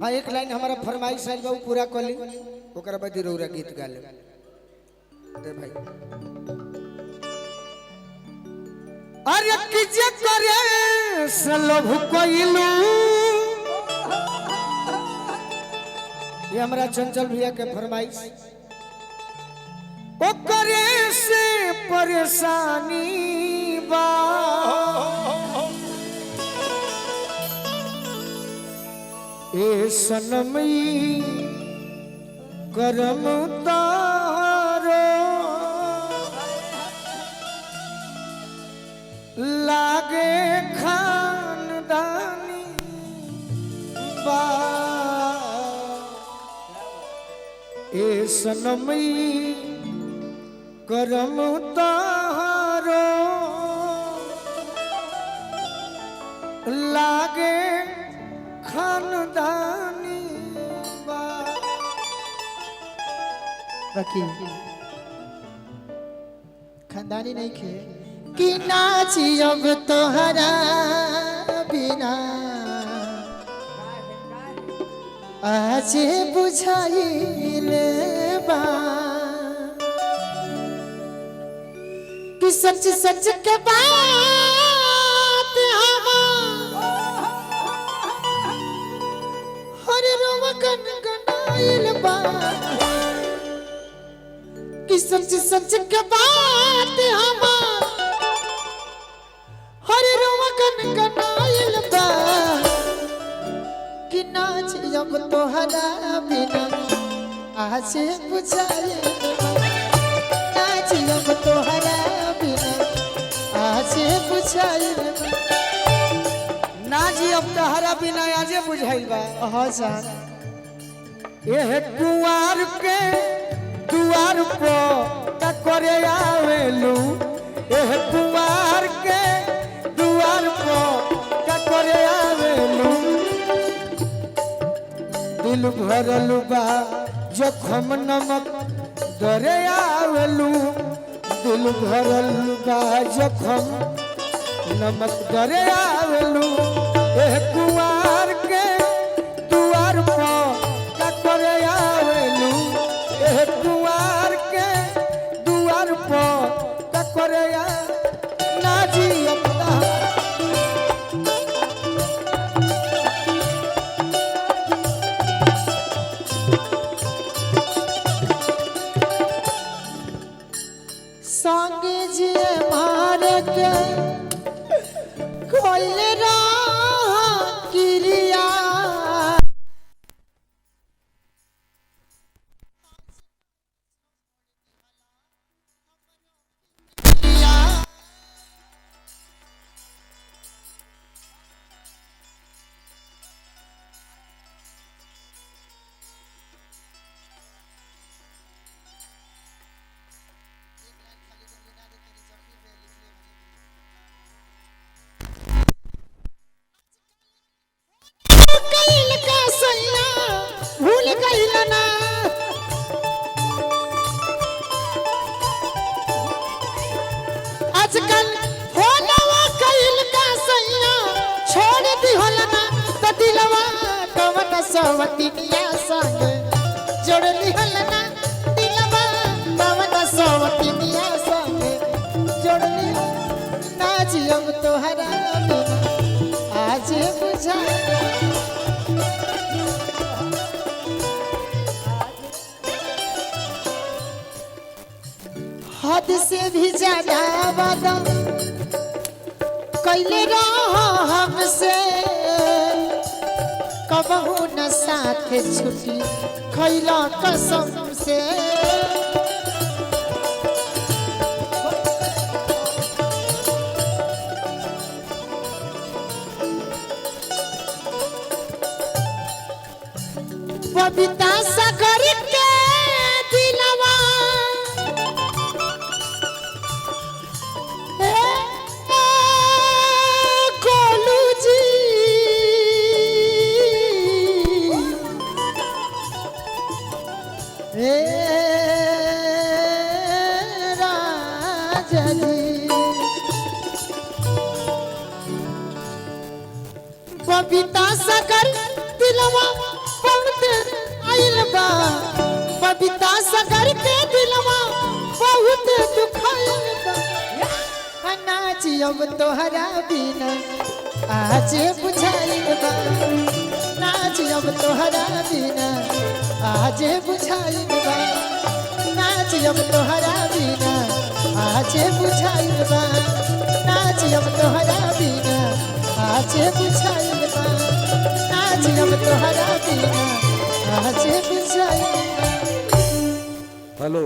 हाँ एक लाइन हमारा फरमाइश है पूरा कली ओकरा बाद रौरा गीत गा ले दे भाई। अरे किजे करे सलभ कोइलू ये हमारा चंचल भैया के फरमाइश ओ करे से परेशानी बा ए सनमई करम तारो लागे खानदानी बा ए सनमई करम तारो लागे खानदानी बा। बाकी खानदानी नहीं खे कि नाची अब तोहरा बिना आज बुझाइले बा कि सच सच के बात हर रोवा गनगनाइल बा कि सच सच के बात हर रोवा गनगनाइल बा कि नाच जब तोहरा बिना आज बुझाइल नाच जब तोहरा बिना आज बुझाइल ना जी अब तहरा बिना आजे बुझाइल बा। हाँ जान एह कुंवार के दुआर पर का करे आवेलू एह कुंवार के दुआर पर का करे आवेलू दिल भरल बा जखम नमक दरे आवेलू दिल भरल बा जखम नमक दरे आवेलू एह कुंवार के दुआर पर का करे आवेलू एह कुंवार के दुआर पर का करे ना जी अपना संगे जिए मारे के कोइल राह किरिया भूल गइल ना आजकल होलवा कइल का सैया छोड़ दिहल ना त दिलवा कवन सवतिनिया संग जोड़ लिहल ना दिलवा कवन सवतिनिया संग जोड़ लिहल ना जियम तोहरा बिना आज बुझा हद से भी ज्यादा वादा कैले रहो हमसे कबहू न साथ छुट्टी खैला कसम से बबीता सागर के दिलवा गोलू जी राजा जी बबीता सगर दिलवा बहुत आइल बा बबीता सगर के दिलवा बहुत दुखाइल बा नाच अब तोहरा बिना आज बुझाइल बा नाच अब तोहरा बिना आज बुझाइल बा नाच अब तोहरा बिना आज बुझाइल बा नाच अब तोहरा बिना आज बुझाइल बा नाच अब तोहरा बिना आज बुझाइल बा। हेलो